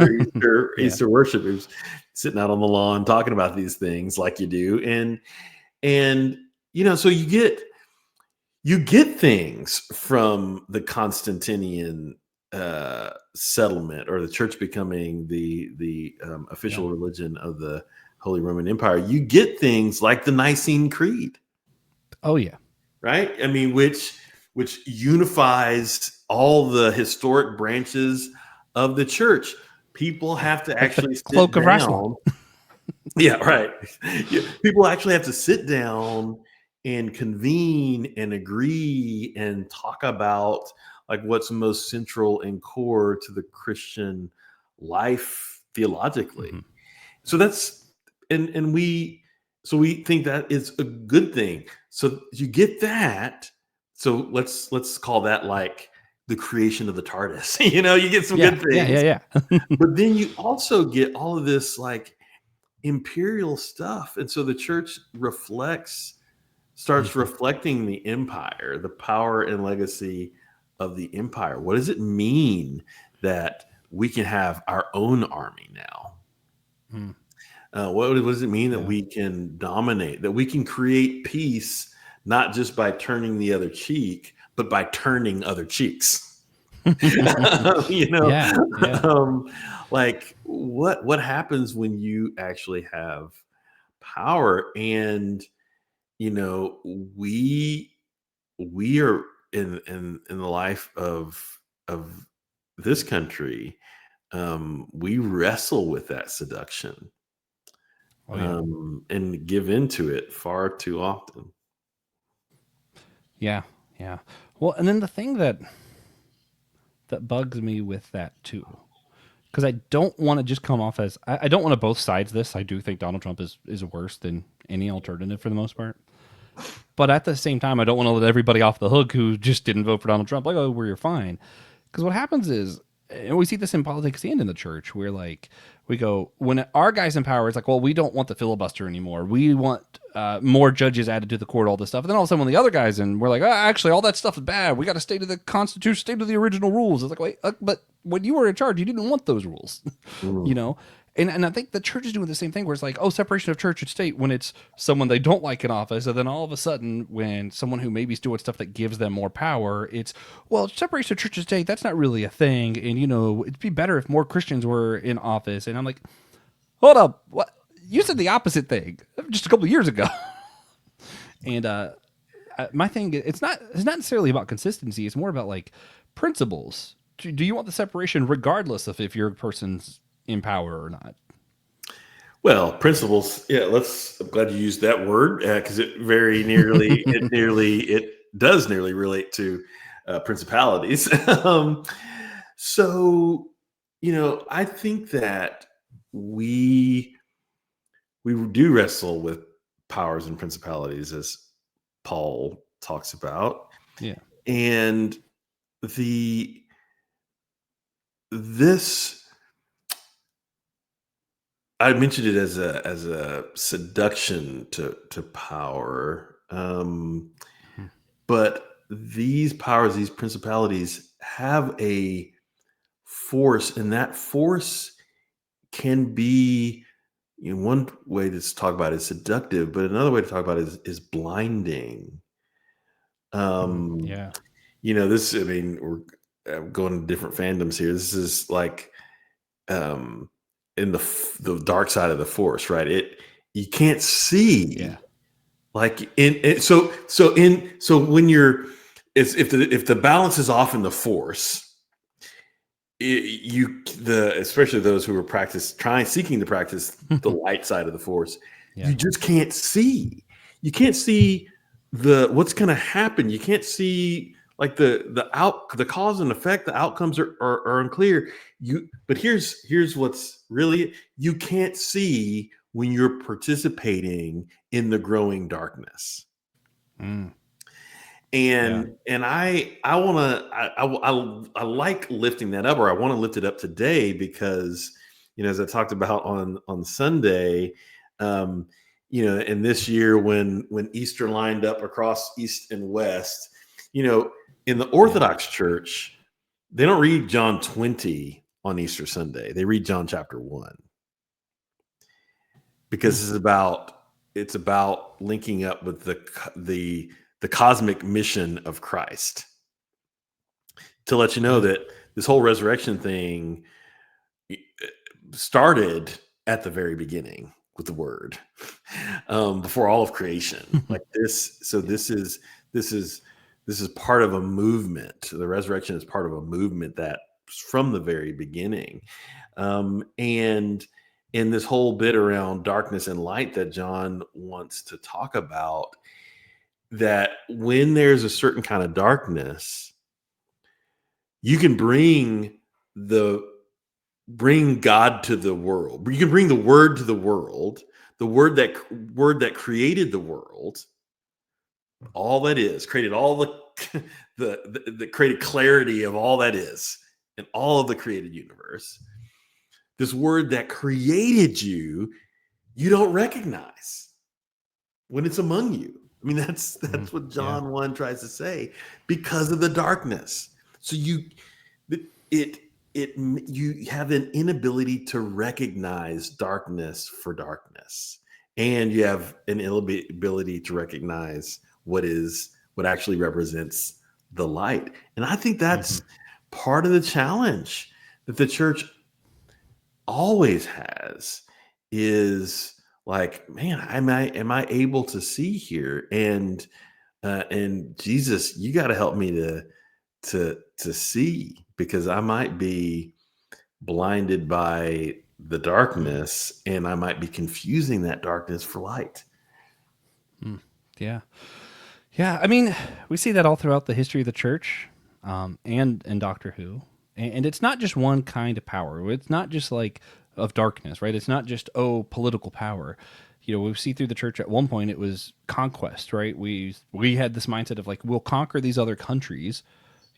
Speaker 2: Easter worship. He was sitting out on the lawn talking about these things like you do, and so you get things from the Constantinian settlement, or the church becoming the
Speaker 1: Yeah.
Speaker 2: official religion of the Holy Roman Empire. You get things like the Nicene Creed,
Speaker 1: Oh yeah.
Speaker 2: right? I mean, which unifies all the historic branches of the church. People
Speaker 1: Yeah.
Speaker 2: have to
Speaker 1: Like the
Speaker 2: actually sit
Speaker 1: cloak of Rassilon.
Speaker 2: down. Yeah, right. Yeah, people actually have to sit down and convene and agree and talk about like what's most central and core to the Christian life theologically.
Speaker 1: Hmm.
Speaker 2: So that's and we think that is a good thing. So you get that. So let's call that like the creation of the TARDIS. You get some
Speaker 1: Yeah.
Speaker 2: good
Speaker 1: Yeah.
Speaker 2: things,
Speaker 1: Yeah. Yeah.
Speaker 2: but then you also get all of this like imperial stuff. And so the church starts
Speaker 1: Mhm.
Speaker 2: reflecting the empire, the power and legacy of the empire. What does it mean that we can have our own army now?
Speaker 1: Mm.
Speaker 2: What does it mean that
Speaker 1: Yeah.
Speaker 2: we can dominate, that we can create peace, not just by turning the other cheek, but by turning other cheeks? you know,
Speaker 1: Yeah. Yeah.
Speaker 2: um, like what happens when you actually have power? And we we are in the life of this country. We wrestle with that seduction,
Speaker 1: Oh yeah.
Speaker 2: and give into it far too often.
Speaker 1: Yeah. Yeah. Well, and then the thing that bugs me with that too, because I don't want to just come off as I don't want to both sides this. I do think Donald Trump is worse than any alternative for the most part. But at the same time, I don't want to let everybody off the hook who just didn't vote for Donald Trump. Like, oh, you're fine. Because what happens is, and we see this in politics and in the church, where like we go when our guys in power, it's like, well, we don't want the filibuster anymore. We want more judges added to the court, all this stuff. And then all of a sudden, when the other guys in, we're like, actually, all that stuff is bad. We got to stay to the Constitution, stay to the original rules. It's like, wait, but when you were in charge, you didn't want those rules, you
Speaker 2: Mm.
Speaker 1: know. And I think the church is doing the same thing where it's like, oh, separation of church and state when it's someone they don't like in office. And then all of a sudden, when someone who maybe is doing stuff that gives them more power, it's, well, separation of church and state, that's not really a thing. And, it'd be better if more Christians were in office. And I'm like, hold up. What? You said the opposite thing just a couple of years ago. And my thing, it's not necessarily about consistency. It's more about like principles. Do you want the separation regardless of if your person's in power or not?
Speaker 2: Well, principles. Yeah, I'm glad you used that word, because it does nearly relate to principalities. So, I think that we we do wrestle with powers and principalities, as Paul talks about,
Speaker 1: Yeah.
Speaker 2: and the this I mentioned it as a seduction to power,
Speaker 1: Mhm.
Speaker 2: but these powers, these principalities, have a force, and that force can be, one way to talk about it is seductive, but another way to talk about it is blinding. Um,
Speaker 1: Yeah.
Speaker 2: this, I mean, we're going to different fandoms here. This is like, um, in the dark side of the force, right? You can't
Speaker 1: Yeah.
Speaker 2: see, like so when you're, if the balance is off in the force, especially those who are seeking to practice the light side of the force,
Speaker 1: Yeah.
Speaker 2: you just can't see. You can't see what's going to happen. You can't see like the cause and effect. The outcomes are unclear. But here's what's really, you can't see when you're participating in the growing darkness.
Speaker 1: Mm. Yeah.
Speaker 2: And I want to I like lifting that up, or I want to lift it up today, because as I talked about on Sunday, um and this year when Easter lined up across east and west, you know In the
Speaker 1: Yeah.
Speaker 2: Orthodox Church, they don't read John 20 on Easter Sunday. They read John chapter 1 because it's about linking up with the cosmic mission of Christ, to let you know that this whole resurrection thing started at the very beginning with the Word, before all of creation. Like this, so this is part of a movement. The resurrection is part of a movement that from the very beginning, and in this whole bit around darkness and light that John wants to talk about, that when there's a certain kind of darkness, you can bring God to the world. You can bring the Word to the world, the word that created the world, all that is, created all the created clarity of all that is in all of the created universe. This Word that created you, you don't recognize when it's among you. I mean, that's what John 1 tries to say, because of the darkness. So you have an inability to recognize darkness for darkness, and you have an inability to recognize what actually represents the light. And I think that's part of the challenge that the church always has, is like, man, am I able to see here? And Jesus, you got to help me to see, because I might be blinded by the darkness, and I might be confusing that darkness for light.
Speaker 1: Yeah. Yeah. I mean, we see that all throughout the history of the church, and in Doctor Who. And it's not just one kind of power. It's not just like of darkness, right? It's not just, political power. We see through the church at one point it was conquest, right? We had this mindset of like, we'll conquer these other countries.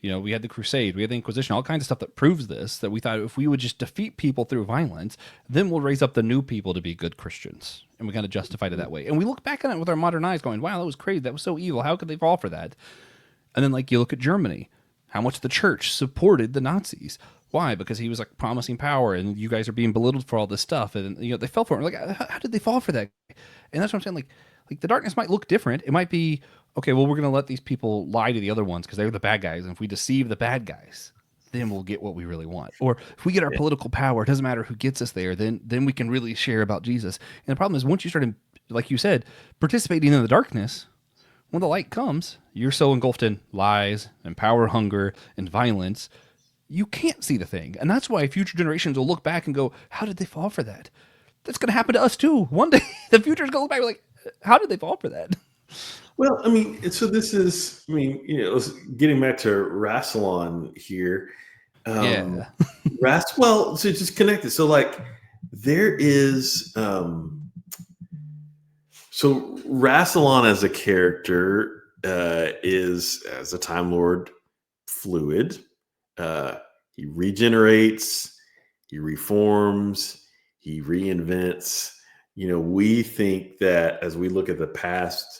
Speaker 1: We had the Crusade, we had the Inquisition, all kinds of stuff that proves this, that we thought if we would just defeat people through violence, then we'll raise up the new people to be good Christians. And we kind of justified it that way. And we look back on it with our modern eyes going, wow, that was crazy. That was so evil. How could they fall for that? And then, like, you look at Germany, how much the church supported the Nazis. Why? Because he was like promising power, and you guys are being belittled for all this stuff. And, they fell for it. Like, how did they fall for that? And that's what I'm saying. Like the darkness might look different. It might be, okay, well, we're going to let these people lie to the other ones because they're the bad guys. And if we deceive the bad guys, then we'll get what we really want. Or if we get our political power, it doesn't matter who gets us there, then we can really share about Jesus. And the problem is, once you start, like you said, participating in the darkness, when the light comes, you're so engulfed in lies and power hunger and violence, you can't see the thing. And that's why future generations will look back and go, how did they fall for that? That's going to happen to us too. One day, the future's going to look back and be like, how did they fall for that?
Speaker 2: Well, I mean, so this is, getting back to Rassilon here.
Speaker 1: Yeah.
Speaker 2: Well, so just connected. So like there is, so Rassilon as a character is, as a Time Lord, fluid. He regenerates, he reforms, he reinvents. We think that as we look at the past,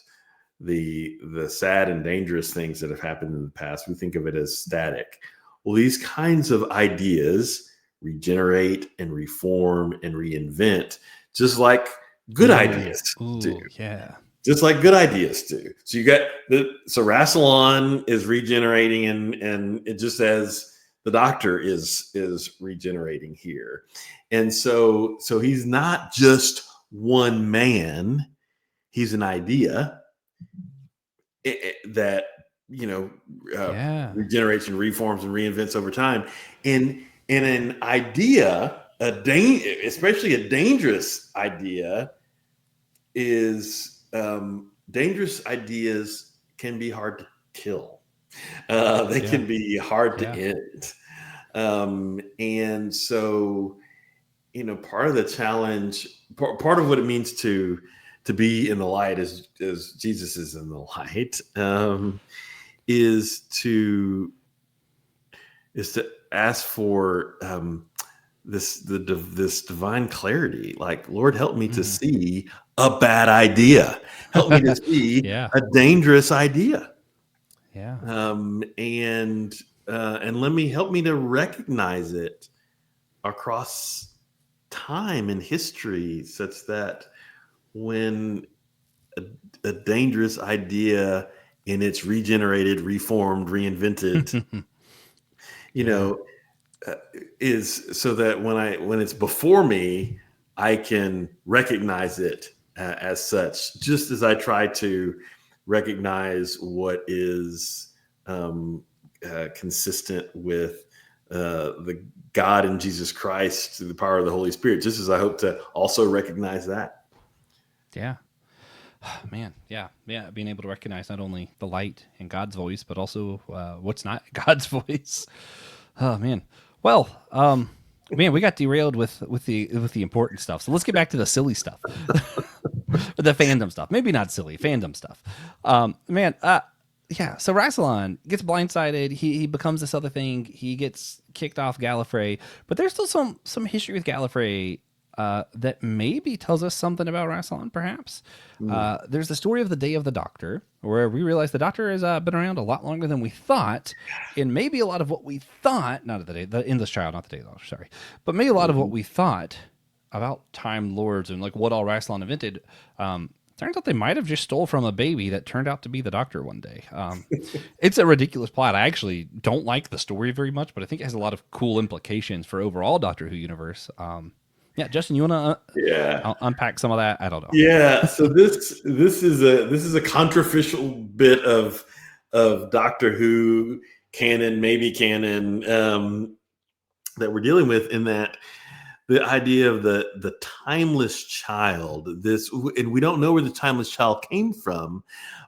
Speaker 2: the sad and dangerous things that have happened in the past, we think of it as static. Well, these kinds of ideas regenerate and reform and reinvent, just like good ideas do.
Speaker 1: Yeah.
Speaker 2: Just like good ideas do. So you got so Rassilon is regenerating, and it just as the Doctor is regenerating here. And so he's not just one man, he's an idea that regenerates and reforms and reinvents over time. And an idea, especially a dangerous idea, is dangerous ideas can be hard to kill. They can be hard to end. And so, part of the challenge, part of what it means to be in the light, as Jesus is in the light, is to ask for this divine clarity. Like, Lord, help me to see a bad idea. Help me to see a dangerous idea.
Speaker 1: Yeah.
Speaker 2: And let me help me to recognize it across time and history, such that when a, a dangerous idea in its regenerated, reformed, reinvented, you
Speaker 1: Yeah.
Speaker 2: know, uh, is so that when it's before me, I can recognize it as such, just as I try to recognize what is consistent with the God and Jesus Christ through the power of the Holy Spirit, just as I hope to also recognize that.
Speaker 1: Yeah. Man, yeah, yeah. Being able to recognize not only the light in God's voice, but also what's not God's voice. Oh man. Well, man, we got derailed with the important stuff. So let's get back to the silly stuff, the fandom stuff. Maybe not silly fandom stuff. Man, yeah. So Rassilon gets blindsided. He becomes this other thing. He gets kicked off Gallifrey, but there's still some history with Gallifrey that maybe tells us something about Rassilon, perhaps.
Speaker 2: Mm.
Speaker 1: There's the story of the Day of the Doctor, where we realize the Doctor has been around a lot longer than we thought, and maybe a lot of what we thought, not the Endless Child, not the Day of the Doctor, sorry, but maybe a lot of what
Speaker 2: Mhm.
Speaker 1: we thought about Time Lords and like what all Rassilon invented. Turns out they might have just stole from a baby that turned out to be the Doctor one day. It's a ridiculous plot. I actually don't like the story very much, but I think it has a lot of cool implications for overall Doctor Who universe. Yeah, Justin, you want to
Speaker 2: Yeah.
Speaker 1: unpack some of that? I don't know.
Speaker 2: Yeah, so this is a controversial bit of Doctor Who canon, maybe canon, that we're dealing with, in that the idea of the timeless child. This, and we don't know where the timeless child came from,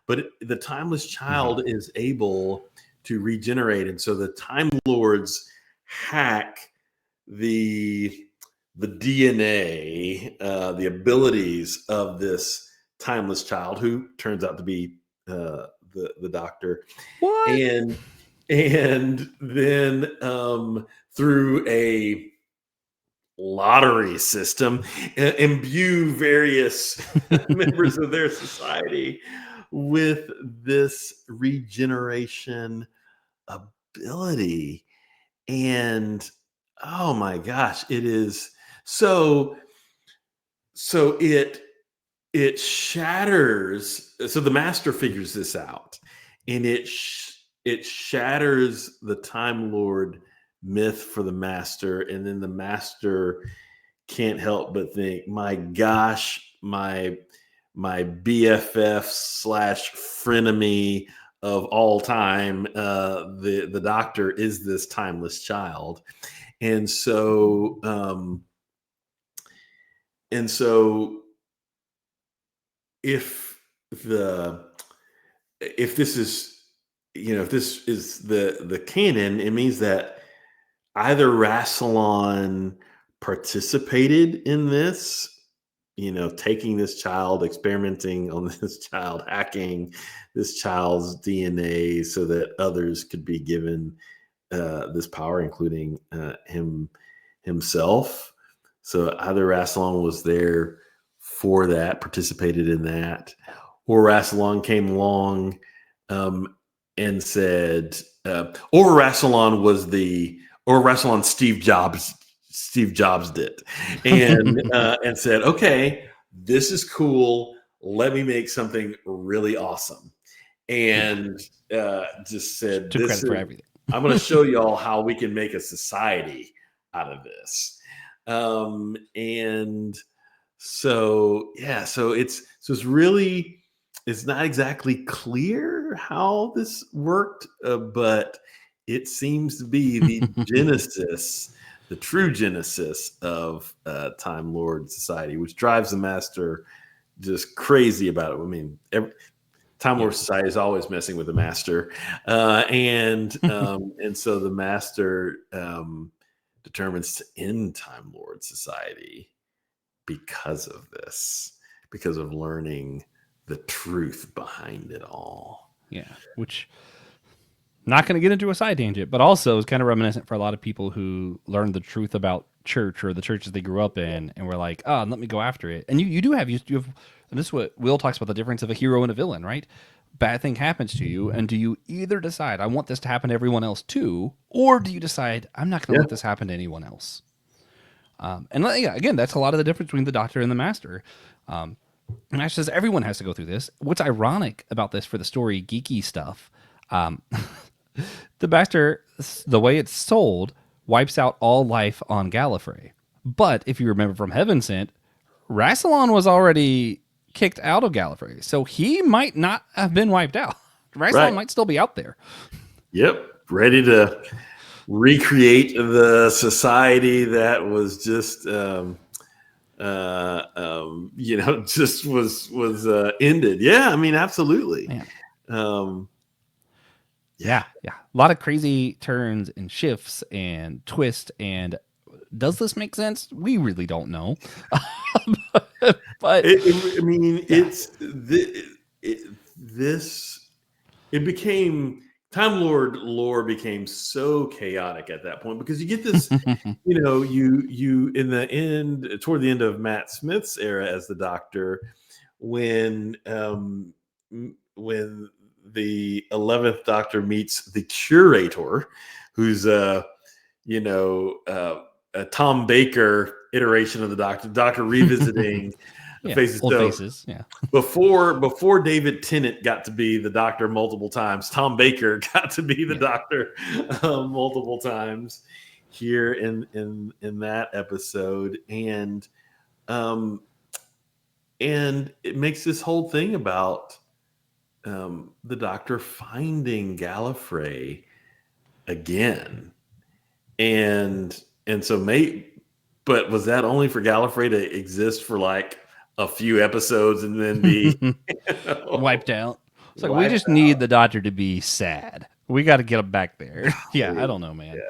Speaker 2: but the timeless
Speaker 1: Mm-hmm.
Speaker 2: child is able to regenerate, and so the Time Lords hack the the DNA, the abilities of this timeless child, who turns out to be the Doctor,
Speaker 1: What?
Speaker 2: and then through a lottery system, imbue various members of their society with this regeneration ability. And oh my gosh, it is so so it shatters. So the master figures this out, and it shatters the Time Lord myth for the master, and then the master can't help but think, my gosh, my BFF slash frenemy of all time, the Doctor is this timeless child. And so if the if this is if this is the canon, it means that either Rassilon participated in this, taking this child, experimenting on this child, hacking this child's DNA so that others could be given this power, including himself. So either Rassilon was there for that, participated in that, or Rassilon came along and said, or Rassilon was or Rassilon Steve Jobs did, and said, okay, this is cool. Let me make something really awesome,
Speaker 1: Yeah.
Speaker 2: and just said,
Speaker 1: Took
Speaker 2: this
Speaker 1: credit for
Speaker 2: is,
Speaker 1: everything.
Speaker 2: I'm going to show y'all how we can make a society out of this. And so, yeah, it's really, it's not exactly clear how this worked, but it seems to be the genesis, the true genesis of Time Lord Society, which drives the master just crazy about it. I mean, Time
Speaker 1: Yeah.
Speaker 2: Lord Society is always messing with the master, and so the master determines to end Time Lord Society because of this, because of learning the truth behind it all.
Speaker 1: Yeah. Which, not going to get into a side tangent, but also is kind of reminiscent for a lot of people who learned the truth about church or the churches they grew up in and were like, oh, let me go after it. And you do have, and this is what Will talks about, the difference of a hero and a villain, right? bad thing happens to you, and do you either decide I want this to happen to everyone else too, or do you decide I'm not going to
Speaker 2: Yeah.
Speaker 1: let this happen to anyone else? And yeah, again, that's a lot of the difference between the Doctor and the Master. And Ash says everyone has to go through this. What's ironic about this for the story geeky stuff, um, the Master, the way it's sold, wipes out all life on Gallifrey. But if you remember from Heaven Sent, Rassilon was already kicked out of Gallifrey, so he might not have been wiped out. Rassilon
Speaker 2: Right.
Speaker 1: might still be out there.
Speaker 2: Yep. Ready to recreate the society that was just, just was ended. Yeah. I mean, absolutely.
Speaker 1: Man.
Speaker 2: Um,
Speaker 1: Yeah. A lot of crazy turns and shifts and twists. And does this make sense? We really don't know. But
Speaker 2: it became Time Lord lore became so chaotic at that point because you get this, you in the end, toward the end of Matt Smith's era as the Doctor, when the 11th Doctor meets the Curator, who's a Tom Baker iteration of the Doctor revisiting faces.
Speaker 1: Old faces. Yeah.
Speaker 2: Before David Tennant got to be the Doctor multiple times, Tom Baker got to be the Doctor multiple times here in that episode, and it makes this whole thing about the Doctor finding Gallifrey again, and so but was that only for Gallifrey to exist for like a few episodes and then be
Speaker 1: wiped out? It's like we just need the Doctor to be sad. We got to get him back there. Yeah, I don't know, man.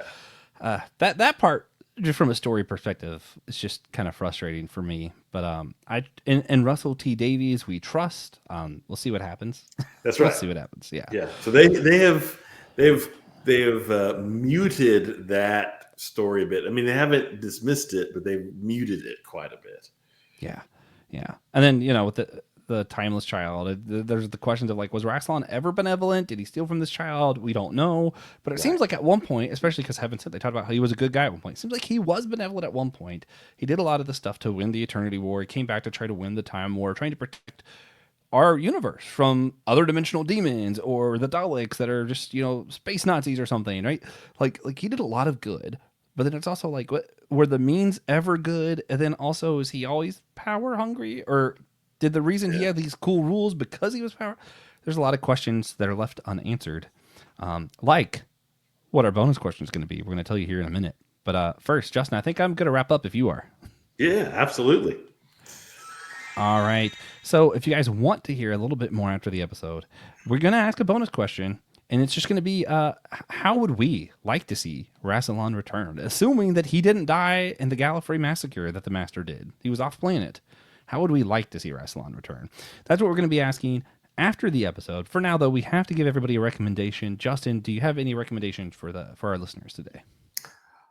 Speaker 2: Yeah.
Speaker 1: That part, just from a story perspective, is just kind of frustrating for me. But and Russell T Davies, we trust. We'll see what happens.
Speaker 2: That's right.
Speaker 1: We'll see what happens. Yeah.
Speaker 2: Yeah. So they have muted that story a bit. I mean, they haven't dismissed it, but they've muted it quite a bit.
Speaker 1: Yeah. And then with the timeless child, there's the questions of like, was Rassilon ever benevolent? Did he steal from this child? We don't know. But it seems like at one point, especially because Heaven Sent, they talked about how he was a good guy at one point. It seems like he was benevolent at one point. He did a lot of the stuff to win the Eternity War. He came back to try to win the Time War, trying to protect our universe from other dimensional demons or the Daleks that are just, space Nazis or something, right? Like he did a lot of good. But then it's also like, were the means ever good? And then also, is he always power hungry? Or did the reason he had these cool rules because he was power? There's a lot of questions that are left unanswered. Like what our bonus question is going to be. We're going to tell you here in a minute. But first, Justin, I think I'm going to wrap up if you are.
Speaker 2: Yeah, absolutely.
Speaker 1: All right. So if you guys want to hear a little bit more after the episode, we're going to ask a bonus question. And it's just going to be, how would we like to see Rassilon return? Assuming that he didn't die in the Gallifrey massacre that the Master did. He was off planet. How would we like to see Rassilon return? That's what we're going to be asking after the episode. For now, though, we have to give everybody a recommendation. Justin, do you have any recommendations for our listeners today?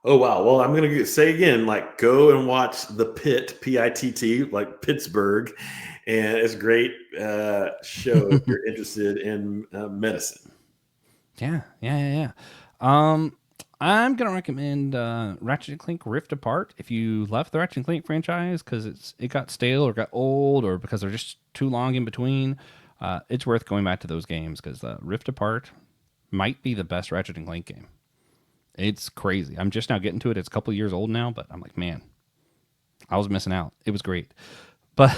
Speaker 2: Oh, wow. Well, I'm going to say again, like, go and watch The Pit, P-I-T-T, like Pittsburgh. And it's a great show if you're interested in medicine.
Speaker 1: Yeah. I'm gonna recommend Ratchet and Clank Rift Apart. If you left the Ratchet and Clank franchise because it got stale or got old or because they're just too long in between, it's worth going back to those games because Rift Apart might be the best Ratchet and Clank game. It's crazy. I'm just now getting to it. It's a couple of years old now, but I'm like, man, I was missing out. It was great, but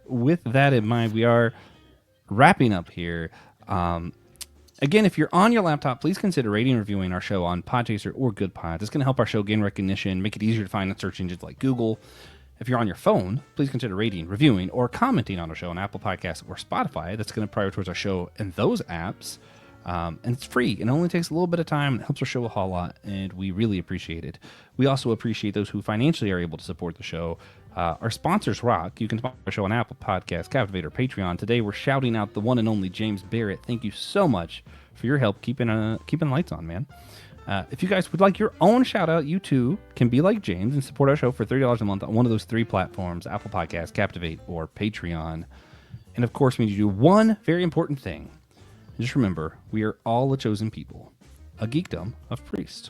Speaker 1: with that in mind, we are wrapping up here. Again, if you're on your laptop, please consider rating and reviewing our show on Podchaser or Good Pods. It's going to help our show gain recognition, make it easier to find in search engines like Google. If you're on your phone, please consider rating, reviewing, or commenting on our show on Apple Podcasts or Spotify. That's going to prioritize our show in those apps. And it's free. It only takes a little bit of time. And it helps our show a whole lot, and we really appreciate it. We also appreciate those who financially are able to support the show. Our sponsors rock. You can sponsor our show on Apple Podcasts, Captivate, or Patreon. Today, we're shouting out the one and only James Barrett. Thank you so much for your help keeping lights on, man. If you guys would like your own shout out, you too can be like James and support our show for $30 a month on one of those three platforms: Apple Podcasts, Captivate, or Patreon. And of course, we need to do one very important thing. Just remember, we are all a chosen people, a geekdom of priests.